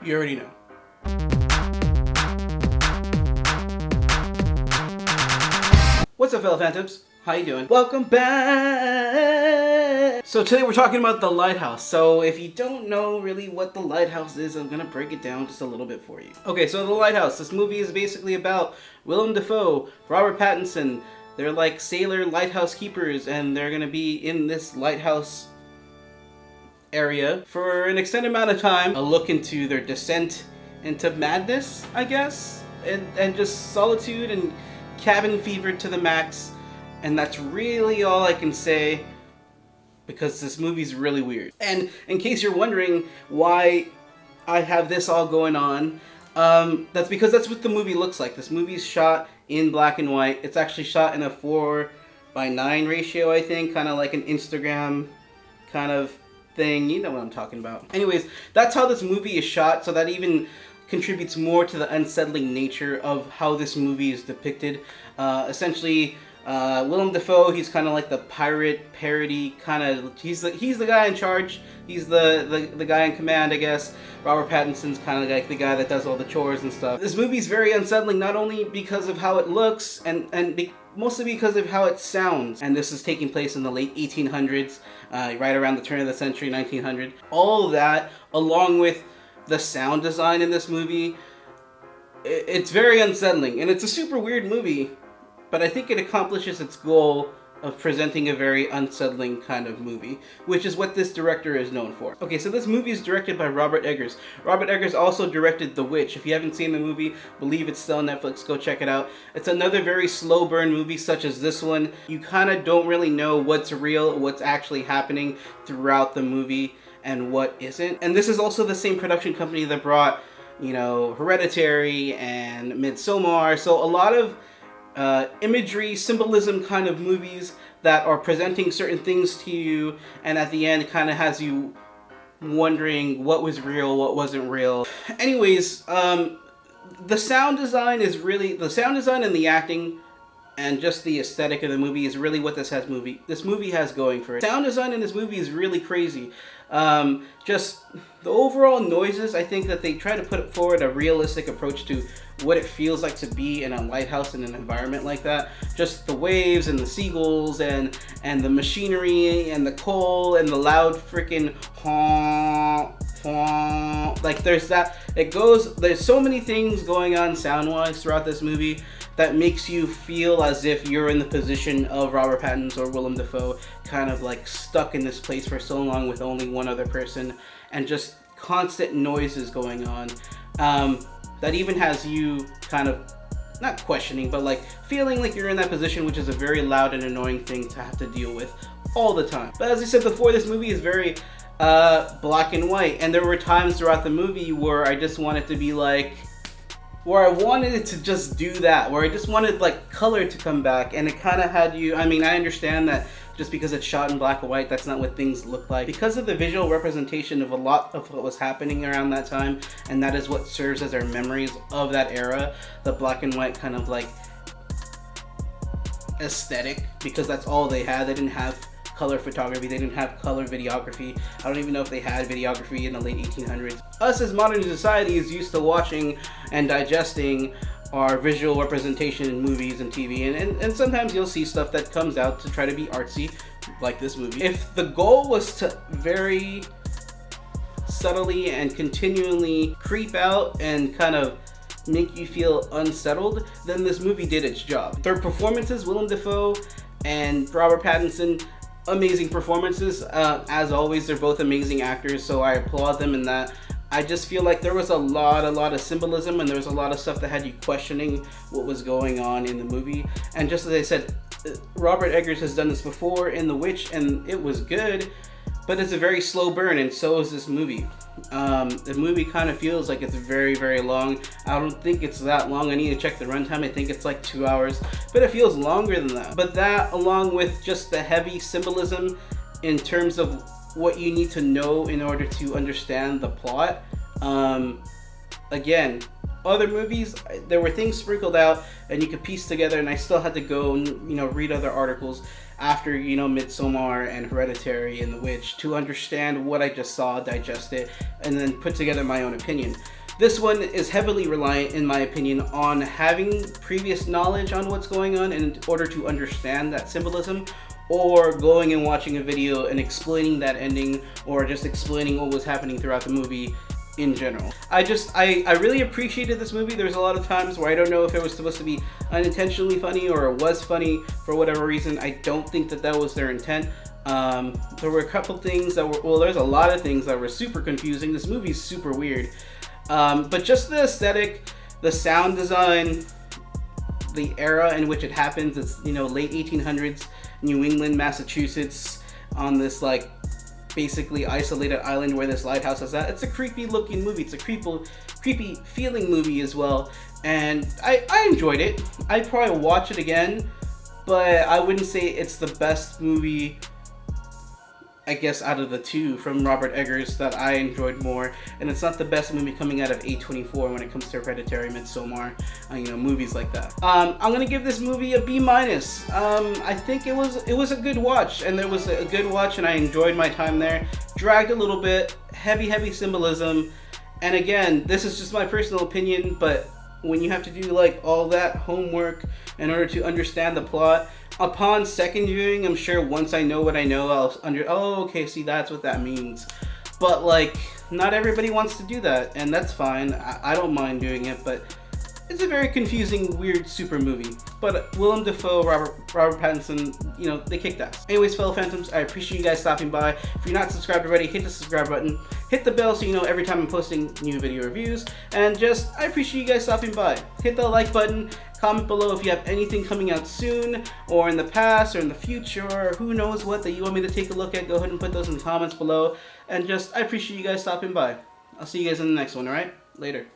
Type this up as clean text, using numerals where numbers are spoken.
You already know. What's up, FilmPhantoms? How you doing? Welcome back! So today we're talking about The Lighthouse. So if you don't know really what The Lighthouse is, I'm gonna break it down just a little bit for you. Okay, so The Lighthouse. This movie is basically about Willem Defoe, Robert Pattinson. They're like sailor lighthouse keepers, and they're gonna be in this lighthouse area for an extended amount of time. A look into their descent into madness, I guess, and just solitude and cabin fever to the max. And that's really all I can say, because this movie's really weird. And in case you're wondering why I have this all going on, that's because that's what the movie looks like. This movie's shot in black and white. It's actually shot in a 4:9 ratio, I think, kind of like an Instagram kind of thing. You know what I'm talking about. Anyways, that's how this movie is shot, so that even contributes more to the unsettling nature of how this movie is depicted. Essentially, Willem Defoe, he's kind of like the pirate parody kind of. He's the guy in charge. He's the guy in command, I guess. Robert Pattinson's kind of like the guy that does all the chores and stuff. This movie's very unsettling, not only because of how it looks mostly because of how it sounds. And this is taking place in the late 1800s, right around the turn of the century, 1900. All of that, along with the sound design in this movie, it's very unsettling. And it's a super weird movie, but I think it accomplishes its goal of presenting a very unsettling kind of movie, which is what this director is known for. Okay, so this movie is directed by Robert Eggers. Robert Eggers also directed The Witch. If you haven't seen the movie, believe it's still on Netflix, go check it out. It's another very slow burn movie such as this one. You kind of don't really know what's real, what's actually happening throughout the movie, and what isn't. And this is also the same production company that brought, Hereditary and Midsommar. So a lot of imagery, symbolism kind of movies that are presenting certain things to you, and at the end kind of has you wondering what was real, what wasn't real. Anyways, the sound design and the acting and just the aesthetic of the movie is really what this movie has going for it. Sound design in this movie is really crazy. Just the overall noises, I think that they try to put forward a realistic approach to what it feels like to be in a lighthouse in an environment like that. Just the waves and the seagulls and the machinery and the coal and the loud freaking honk, honk. Like there's so many things going on sound-wise throughout this movie that makes you feel as if you're in the position of Robert Pattinson or Willem Dafoe, kind of like stuck in this place for so long with only one other person, and just constant noises going on. That even has you kind of, not questioning, but like feeling like you're in that position, which is a very loud and annoying thing to have to deal with all the time. But as I said before, this movie is very black and white, and there were times throughout the movie where I just wanted to be like, where I wanted it to just do that, where I just wanted like color to come back, and it kind of had you, I understand that just because it's shot in black and white, that's not what things look like. Because of the visual representation of a lot of what was happening around that time, and that is what serves as our memories of that era, the black and white kind of like aesthetic, because that's all they had. They didn't have color photography, they didn't have color videography. I don't even know if they had videography in the late 1800s. Us as modern society is used to watching and digesting our visual representation in movies and TV, and sometimes you'll see stuff that comes out to try to be artsy, like this movie. If the goal was to very subtly and continually creep out and kind of make you feel unsettled, then this movie did its job. Their performances, Willem Dafoe and Robert Pattinson, amazing performances. As always, they're both amazing actors, so I applaud them in that. I just feel like there was a lot of symbolism, and there was a lot of stuff that had you questioning what was going on in the movie. And just as I said, Robert Eggers has done this before in The Witch, and it was good, but it's a very slow burn, and so is this movie. The movie kind of feels like it's very, very long. I don't think it's that long. I need to check the runtime. I think it's like 2 hours, but it feels longer than that. But that, along with just the heavy symbolism in terms of what you need to know in order to understand the plot. Again, other movies, there were things sprinkled out and you could piece together, and I still had to go and read other articles after, you know, Midsommar and Hereditary and The Witch to understand what I just saw, digest it, and then put together my own opinion. This one is heavily reliant, in my opinion, on having previous knowledge on what's going on in order to understand that symbolism, or going and watching a video and explaining that ending, or just explaining what was happening throughout the movie in general. I really appreciated this movie. There's a lot of times where I don't know if it was supposed to be unintentionally funny or it was funny for whatever reason. I don't think that that was their intent. There were a couple things that were, well, there's a lot of things that were super confusing. This movie's super weird. But just the aesthetic, the sound design, the era in which it happens, it's, you know, late 1800s, New England, Massachusetts, on this, like, basically isolated island where this lighthouse is at. It's a creepy looking movie. It's a creepy feeling movie as well. And I enjoyed it. I'd probably watch it again, but I wouldn't say it's the best movie, I guess, out of the two from Robert Eggers that I enjoyed more. And it's not the best movie coming out of A24 when it comes to Hereditary, Midsommar, you know, movies like that. I'm gonna give this movie a B-. I think it was a good watch, and there was a good watch, and I enjoyed my time there. Dragged a little bit, heavy symbolism, and again, this is just my personal opinion, but when you have to do like all that homework in order to understand the plot, upon second viewing, I'm sure once I know what I know, oh, okay, see, that's what that means. But like, not everybody wants to do that, and that's fine. I don't mind doing it, but it's a very confusing, weird, super movie. But Willem Defoe, Robert Pattinson, you know, they kicked ass. Anyways, fellow Phantoms, I appreciate you guys stopping by. If you're not subscribed already, hit the subscribe button. Hit the bell so you know every time I'm posting new video reviews. And just, I appreciate you guys stopping by. Hit the like button. Comment below if you have anything coming out soon, or in the past, or in the future, or who knows what that you want me to take a look at. Go ahead and put those in the comments below. And just, I appreciate you guys stopping by. I'll see you guys in the next one, alright? Later.